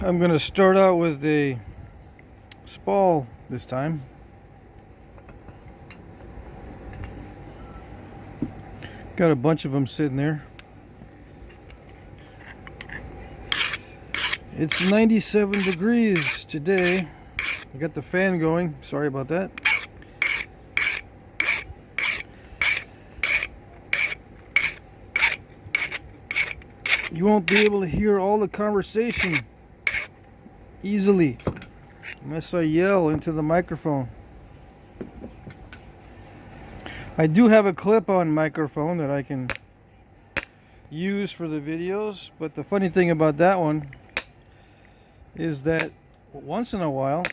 I'm going to start out with a spall this time. Got a bunch of them sitting there. It's 97 degrees today. I got the fan going. Sorry about that. You won't be able to hear all the conversation easily unless I yell into the microphone. I do have a clip-on microphone that I can use for the videos, but the funny thing about that one is that once in a while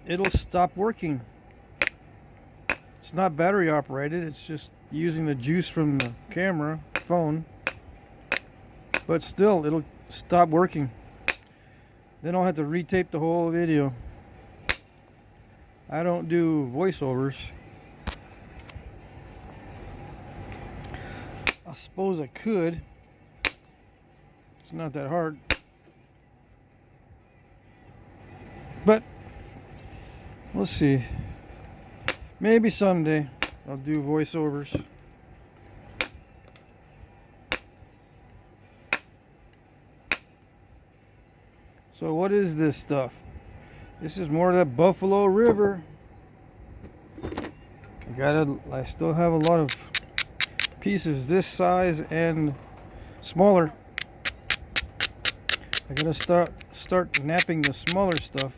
it'll stop working. It's not battery operated, it's just using the juice from the camera phone, but still it'll stop working. Then I'll have to retape the whole video. I don't do voiceovers. I suppose I could. It's not that hard. But we'll see. Maybe someday I'll do voiceovers. So what is this stuff? This is more of that Buffalo River. I still have a lot of pieces this size and smaller. I gotta start napping the smaller stuff.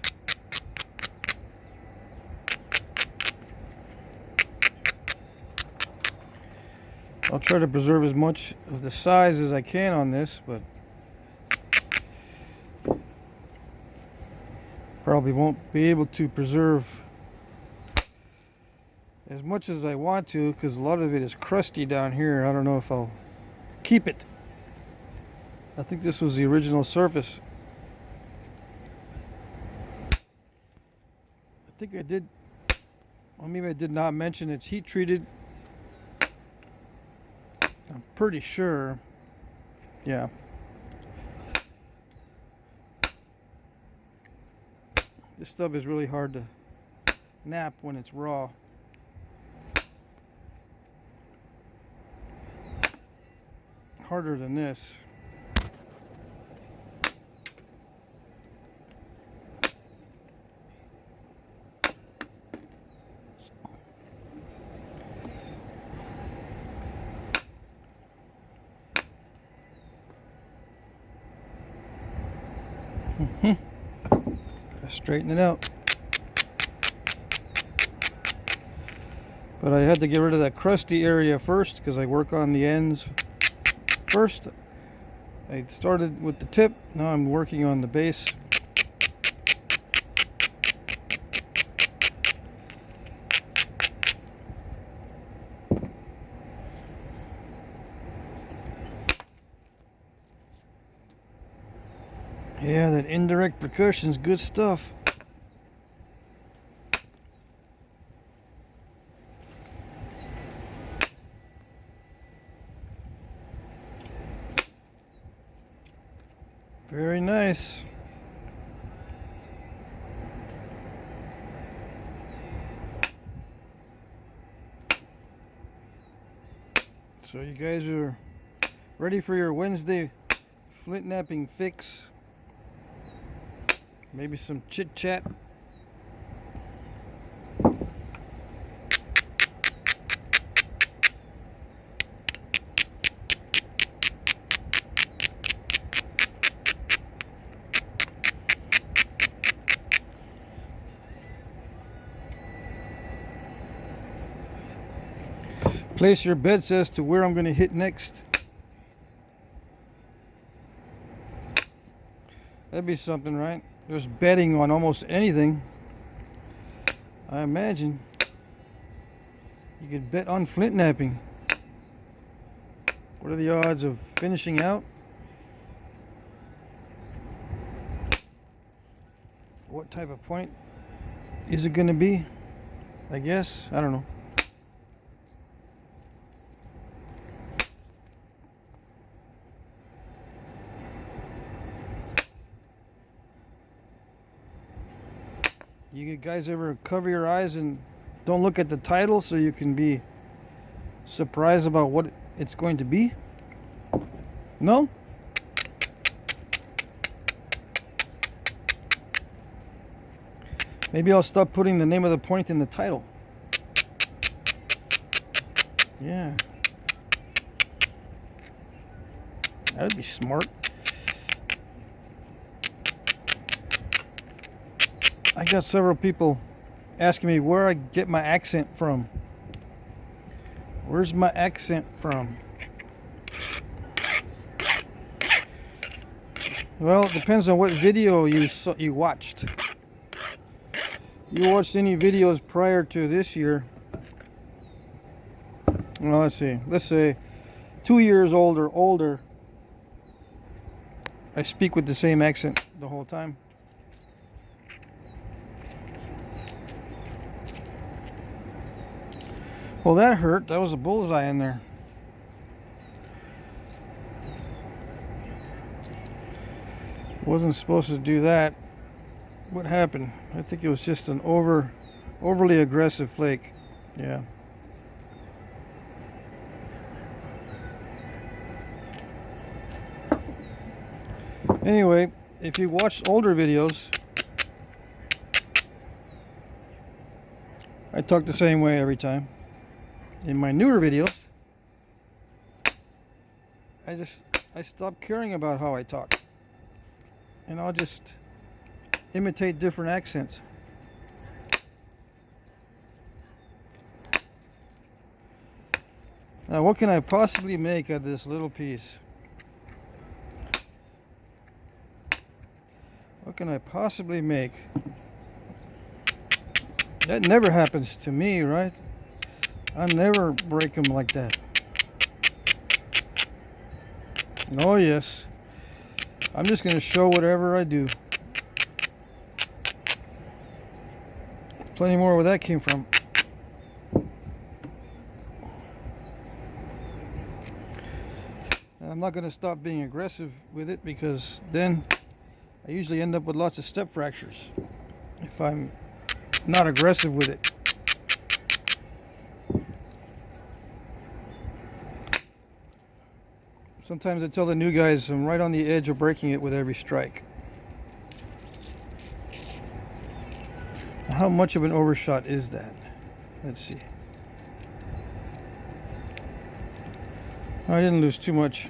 I'll try to preserve as much of the size as I can on this, but probably won't be able to preserve as much as I want to because a lot of it is crusty down here. I don't know if I'll keep it. I think this was the original surface. I think I did, well, maybe I did not mention it's heat treated. I'm pretty sure. Yeah. This stuff is really hard to nap when it's raw. Harder than this. Straighten it out. But I had to get rid of that crusty area first because I work on the ends first. I started with the tip, now I'm working on the base. Yeah, that indirect percussion is good stuff. Very nice. So you guys are ready for your Wednesday flint napping fix? Maybe some chit chat. Place your bets as to where I'm going to hit next. That'd be something, right? There's betting on almost anything. I imagine you could bet on flint napping. What are the odds of finishing out? What type of point is it going to be? I guess. I don't know. You guys ever cover your eyes and don't look at the title so you can be surprised about what it's going to be? No? Maybe I'll stop putting the name of the point in the title. Yeah. That would be smart. I got several people asking me where I get my accent from. Where's my accent from? Well, it depends on what video you watched. You watched any videos prior to this year? Well, let's see. Let's say 2 years old or older. I speak with the same accent the whole time. Well, that hurt. That was a bullseye in there. Wasn't supposed to do that. What happened? I think it was just an overly aggressive flake. Yeah. Anyway, if you watched older videos, I talk the same way every time. In my newer videos, I stopped caring about how I talk, and I'll just imitate different accents. Now, what can I possibly make of this little piece? What can I possibly make? That never happens to me, right? I never break them like that. Oh yes, I'm just going to show whatever I do. Plenty more where that came from. And I'm not going to stop being aggressive with it, because then I usually end up with lots of step fractures if I'm not aggressive with it. Sometimes I tell the new guys I'm right on the edge of breaking it with every strike. How much of an overshot is that? Let's see. I didn't lose too much.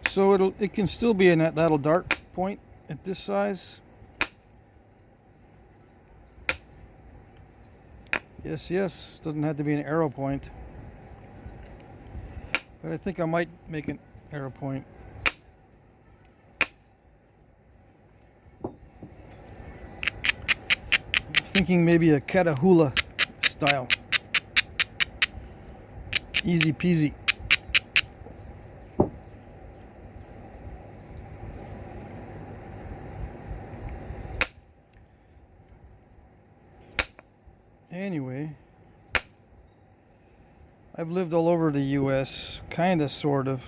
So it can still be in that little dart point at this size. Yes, doesn't have to be an arrow point. But I think I might make an arrow point. I'm thinking maybe a Catahoula style. Easy peasy. Anyway, I've lived all over the US, kinda, sort of,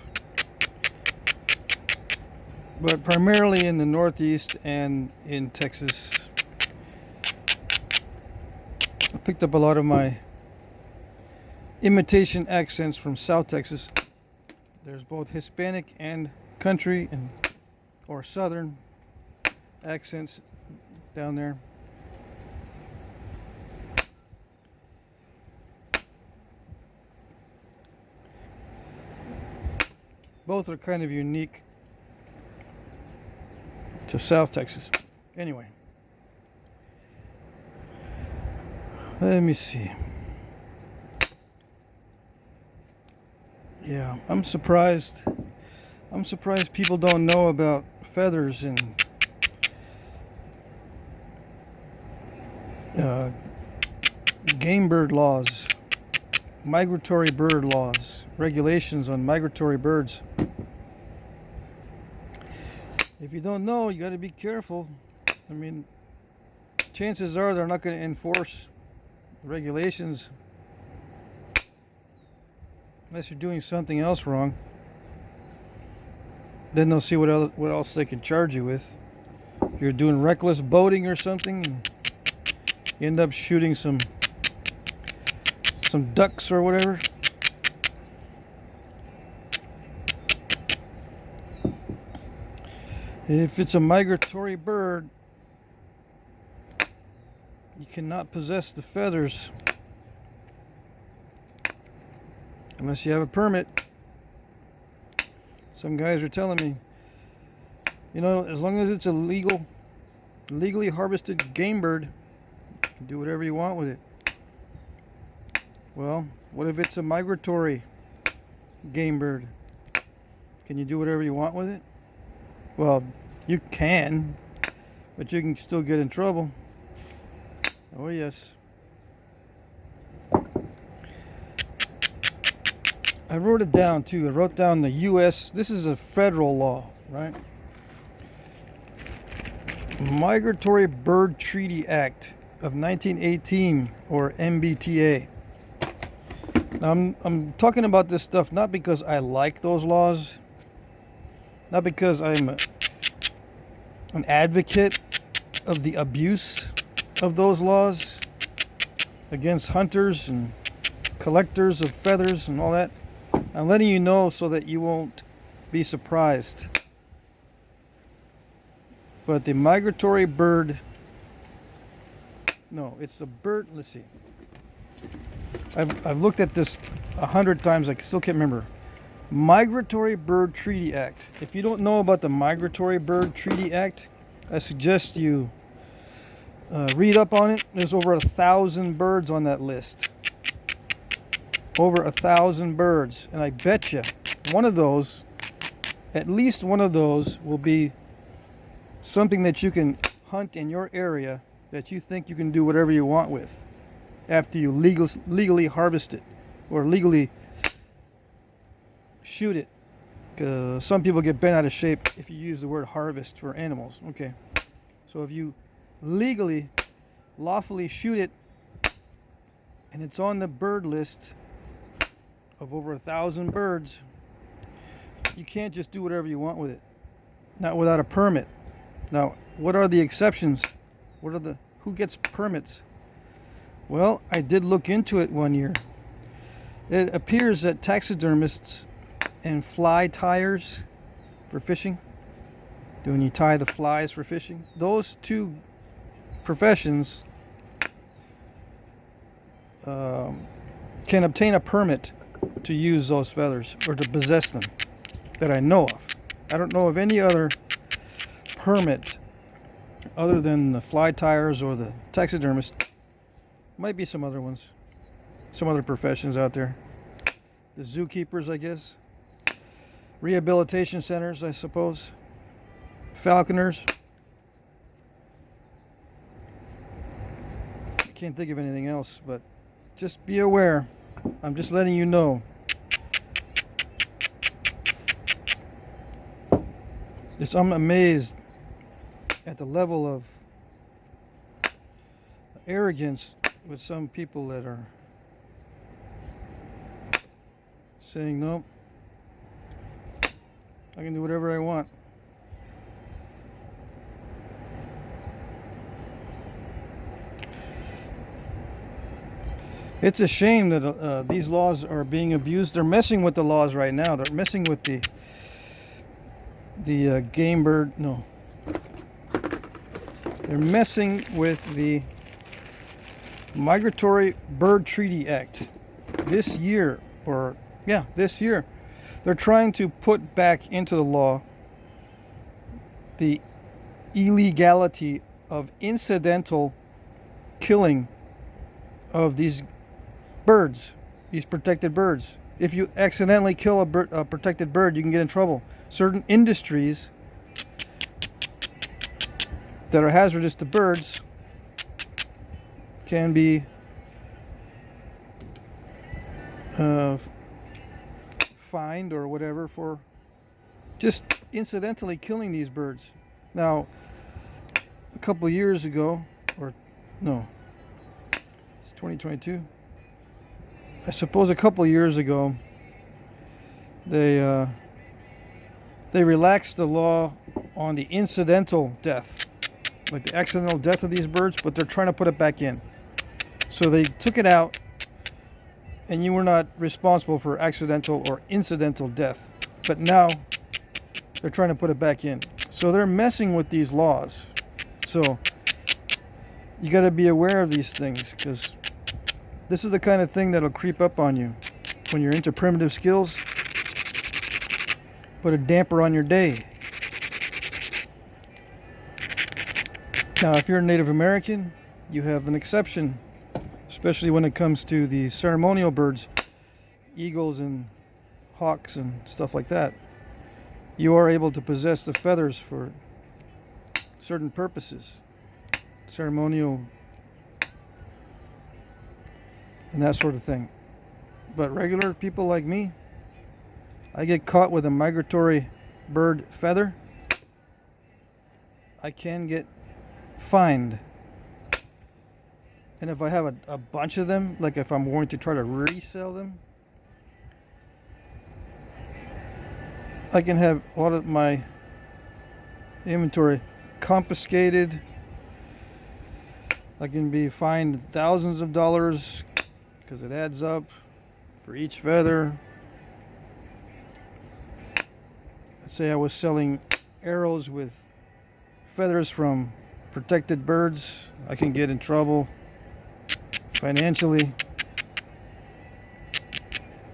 but primarily in the Northeast and in Texas. I picked up a lot of my imitation accents from South Texas. There's both Hispanic and country or Southern accents down there. Both are kind of unique to South Texas. Anyway, let me see. Yeah, I'm surprised people don't know about feathers and game bird laws, migratory bird laws, regulations on migratory birds. If you don't know, you got to be careful. I mean, chances are they're not going to enforce regulations unless you're doing something else wrong. Then they'll see what else they can charge you with. If you're doing reckless boating or something, and you end up shooting some ducks or whatever. If it's a migratory bird, you cannot possess the feathers unless you have a permit. Some guys are telling me, you know, as long as it's a legally harvested game bird, you can do whatever you want with it. Well, what if it's a migratory game bird? Can you do whatever you want with it? Well, you can, but you can still get in trouble. Oh yes. I wrote it down too. I wrote down the U.S. This is a federal law, right? Migratory Bird Treaty Act of 1918, or MBTA. Now, I'm talking about this stuff not because I like those laws, not because I'm an advocate of the abuse of those laws against hunters and collectors of feathers and all that. I'm letting you know so that you won't be surprised. But the migratory bird, no, it's a bird, let's see. I've looked at this 100 times, I still can't remember. Migratory Bird Treaty Act. If you don't know about the Migratory Bird Treaty Act, I suggest you read up on it. There's over 1,000 birds on that list. Over 1,000 birds. And I bet you one of those, at least one of those, will be something that you can hunt in your area that you think you can do whatever you want with after you legally harvest it or legally shoot it. Some people get bent out of shape if you use the word harvest for animals. Okay, so if you lawfully shoot it and it's on the bird list of over 1,000 birds, you can't just do whatever you want with it, not without a permit. Now, what are the exceptions? Who gets permits? Well, I did look into it one year. It appears that taxidermists and fly tyers for fishing, when you tie the flies for fishing, those two professions can obtain a permit to use those feathers or to possess them that I know of. I don't know of any other permit other than the fly tyers or the taxidermist. Might be some other ones, some other professions out there. The zookeepers, I guess. Rehabilitation centers, I suppose. Falconers. I can't think of anything else, but just be aware. I'm just letting you know. I'm amazed at the level of arrogance with some people that are saying, no, I can do whatever I want. It's a shame that these laws are being abused. They're messing with the laws right now. They're messing with the game bird. No. They're messing with the Migratory Bird Treaty Act this year, this year. They're trying to put back into the law the illegality of incidental killing of these birds, these protected birds. If you accidentally kill a protected bird, you can get in trouble. Certain industries that are hazardous to birds can be fined or whatever for just incidentally killing these birds. Now, a couple years ago, or no, it's 2022. I suppose a couple years ago, they they relaxed the law on the incidental death, like the accidental death of these birds, but they're trying to put it back in. So they took it out, and you were not responsible for accidental or incidental death. But now they're trying to put it back in. So they're messing with these laws. So you got to be aware of these things, because this is the kind of thing that'll creep up on you when you're into primitive skills. Put a damper on your day. Now, if you're a Native American, you have an exception, especially when it comes to the ceremonial birds, eagles and hawks and stuff like that. You are able to possess the feathers for certain purposes, ceremonial and that sort of thing. But regular people like me, I get caught with a migratory bird feather, I can get fined. And if I have a bunch of them, like if I'm going to try to resell them, I can have a lot of my inventory confiscated. I can be fined thousands of dollars because it adds up for each feather. Let's say I was selling arrows with feathers from protected birds. I can get in trouble financially.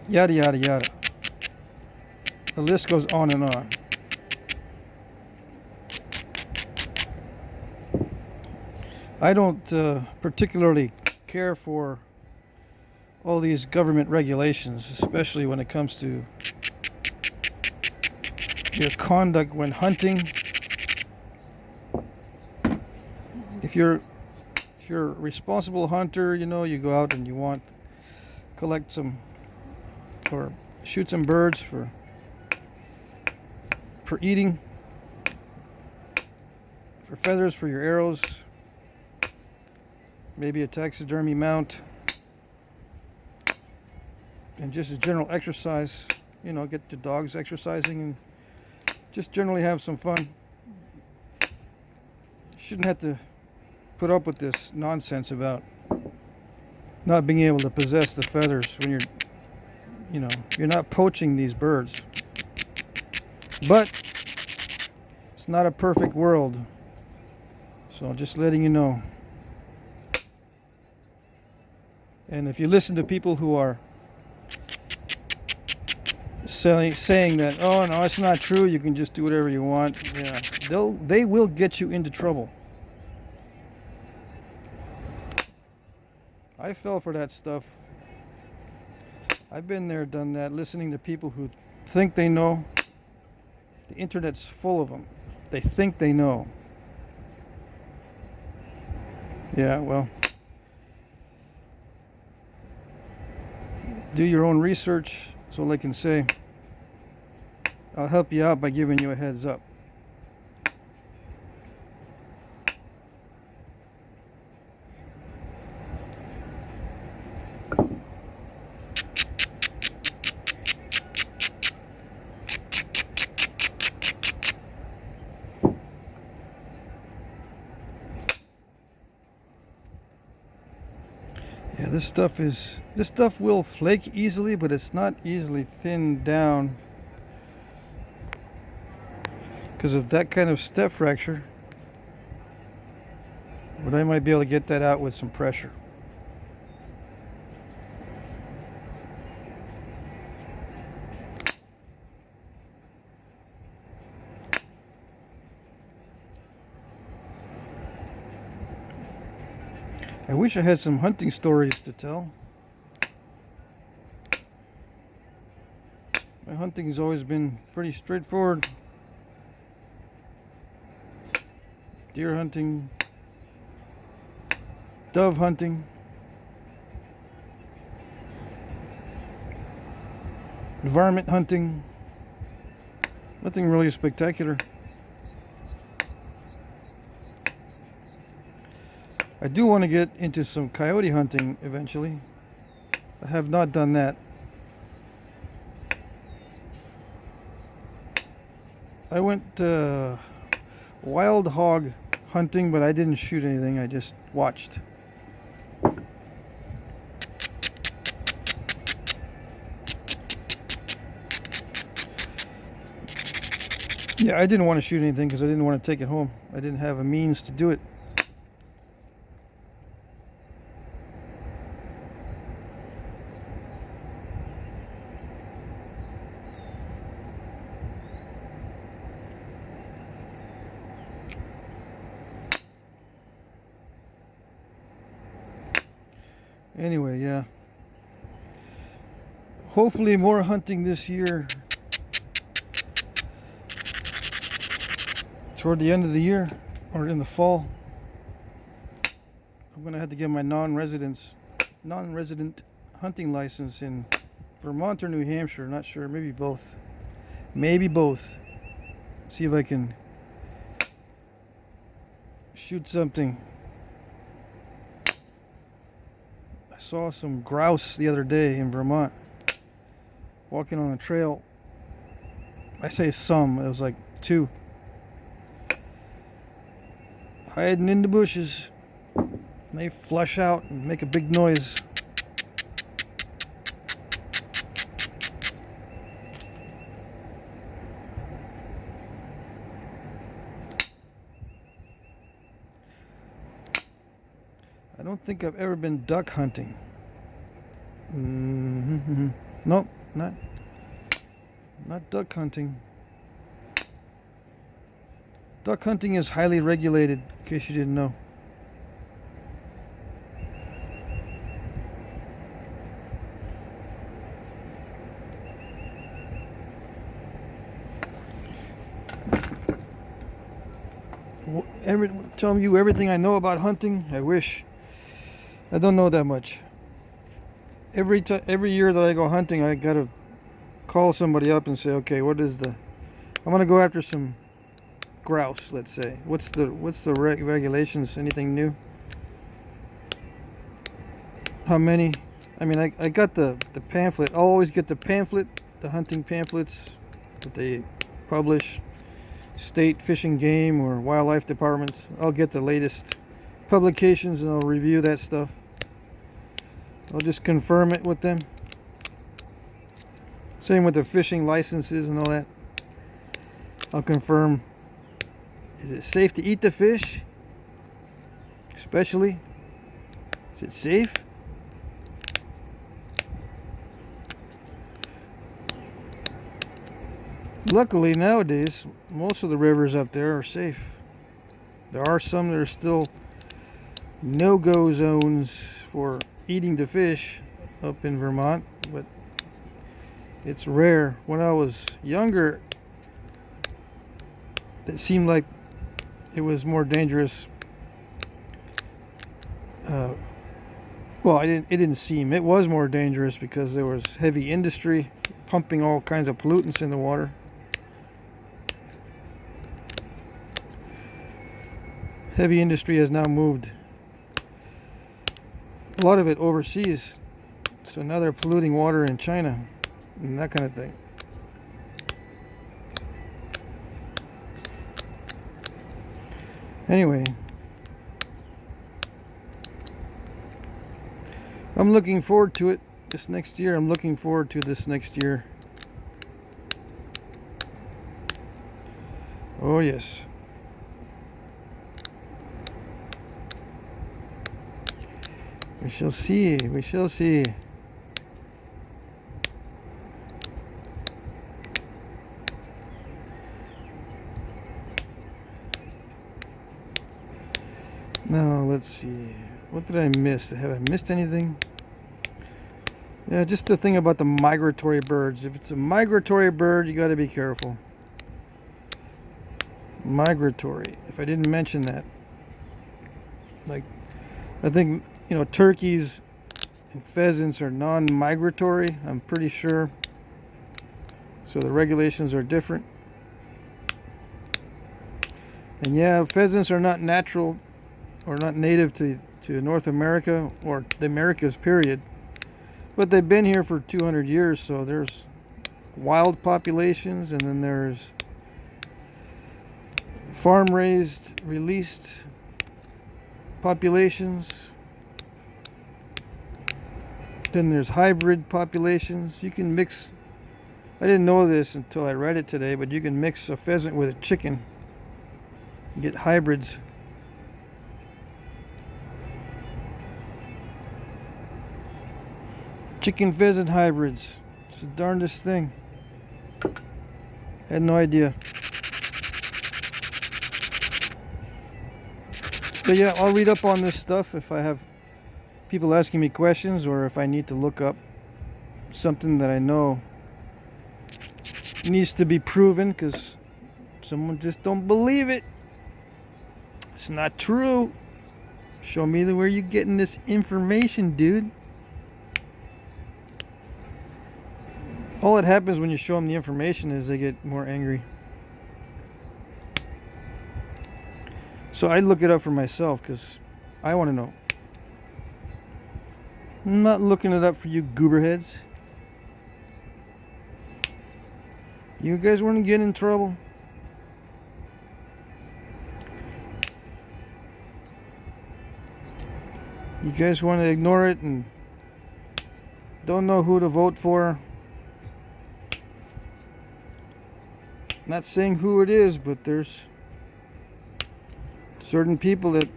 Yada yada yada. The list goes on and on. I don't particularly care for all these government regulations, especially when it comes to your conduct when hunting. If you're a responsible hunter, you know, you go out and you collect some or shoot some birds for eating, for feathers for your arrows, maybe a taxidermy mount, and just a general exercise, you know, get the dogs exercising and just generally have some fun. You shouldn't have to put up with this nonsense about not being able to possess the feathers when you're not poaching these birds. But it's not a perfect world, so just letting you know. And if you listen to people who are saying that, oh no, it's not true, you can just do whatever you want, yeah, they will get you into trouble. I fell for that stuff. I've been there, done that, listening to people who think they know. The internet's full of them. They think they know. Yeah, well, do your own research. That's all I can say. I'll help you out by giving you a heads up. Yeah, this stuff will flake easily, but it's not easily thinned down because of that kind of step fracture. But I might be able to get that out with some pressure. I wish I had some hunting stories to tell. My hunting has always been pretty straightforward. Deer hunting, dove hunting, varmint hunting, nothing really spectacular. I do want to get into some coyote hunting eventually. I have not done that. I went wild hog hunting, but I didn't shoot anything. I just watched. Yeah, I didn't want to shoot anything because I didn't want to take it home. I didn't have a means to do it. Anyway, yeah. Hopefully more hunting this year. Toward the end of the year or in the fall. I'm gonna have to get my non-resident hunting license in Vermont or New Hampshire. Not sure. Maybe both. Maybe both. See if I can shoot something. I saw some grouse the other day in Vermont. Walking on a trail. I say some. It was like 2. Hiding in the bushes. They flush out and make a big noise. I don't think I've ever been duck hunting. Nope, not duck hunting. Duck hunting is highly regulated, in case you didn't know. Telling you everything I know about hunting. I wish. I don't know that much. Every year that I go hunting, I gotta call somebody up and say, okay, what is the? I'm gonna go after some grouse. Let's say. What's the regulations? Anything new? How many? I mean, I got the pamphlet. I'll always get the pamphlet, the hunting pamphlets that they publish. State Fish and Game or wildlife departments. I'll get the latest publications and I'll review that stuff. I'll just confirm it with them. Same with the fishing licenses and all that. I'll confirm, is it safe to eat the fish? Especially, is it safe? Luckily nowadays, most of the rivers up there are safe. There are some that are still no-go zones for eating the fish up in Vermont, but it's rare. When I was younger, it seemed like it was more dangerous. Well, it didn't seem. It was more dangerous because there was heavy industry pumping all kinds of pollutants in the water. Heavy industry has now moved a lot of it overseas, so now they're polluting water in China and that kind of thing. Anyway, I'm looking forward to it this next year. I'm looking forward to this next year. Oh yes. We shall see. We shall see. Now, let's see. What did I miss? Have I missed anything? Yeah, just the thing about the migratory birds. If it's a migratory bird, you got to be careful. Migratory. If I didn't mention that. Like, I think, turkeys and pheasants are non-migratory, I'm pretty sure. So the regulations are different. And yeah, pheasants are not natural or not native to North America or the Americas, period. But they've been here for 200 years, so there's wild populations and then there's farm raised, released populations. Then there's hybrid populations. You can mix, I didn't know this until I read it today, but you can mix a pheasant with a chicken and get hybrids. Chicken pheasant hybrids. It's the darndest thing. Had no idea. But yeah, I'll read up on this stuff if I have people asking me questions, or if I need to look up something that I know needs to be proven because someone just don't believe it. It's not true. Show me where you're getting this information, dude. All that happens when you show them the information is they get more angry. So I look it up for myself because I want to know. I'm not looking it up for you gooberheads. You guys want to get in trouble? You guys want to ignore it and don't know who to vote for? Not saying who it is, but there's certain people that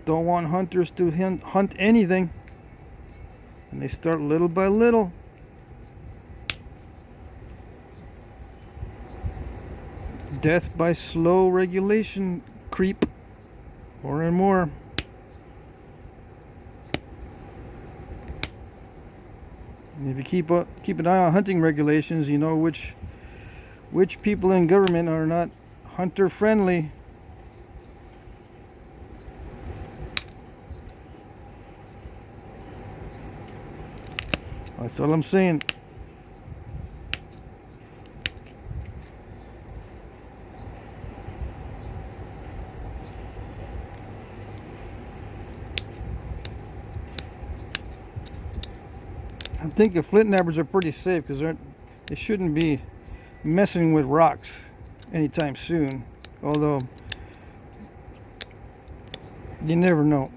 don't want hunters to hunt anything, and they start little by little. Death by slow regulation creep, more and more. And if you keep an eye on hunting regulations, you know which people in government are not hunter friendly. That's all I'm saying. I think the flint knappers are pretty safe because they shouldn't be messing with rocks anytime soon. Although you never know.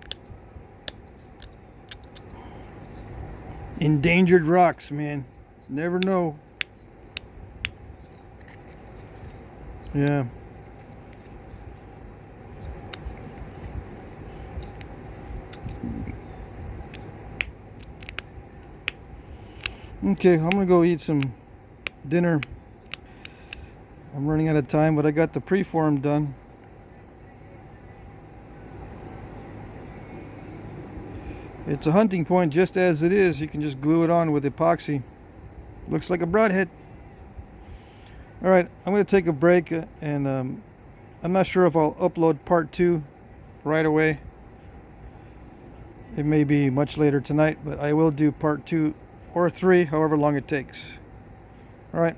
Endangered rocks, man. Never know. Yeah. Okay, I'm gonna go eat some dinner. I'm running out of time, but I got the preform done. It's a hunting point just as it is. You can just glue it on with epoxy. Looks like a broadhead. Alright, I'm going to take a break, and I'm not sure if I'll upload part 2 right away. It may be much later tonight, but I will do part 2 or 3, however long it takes. Alright.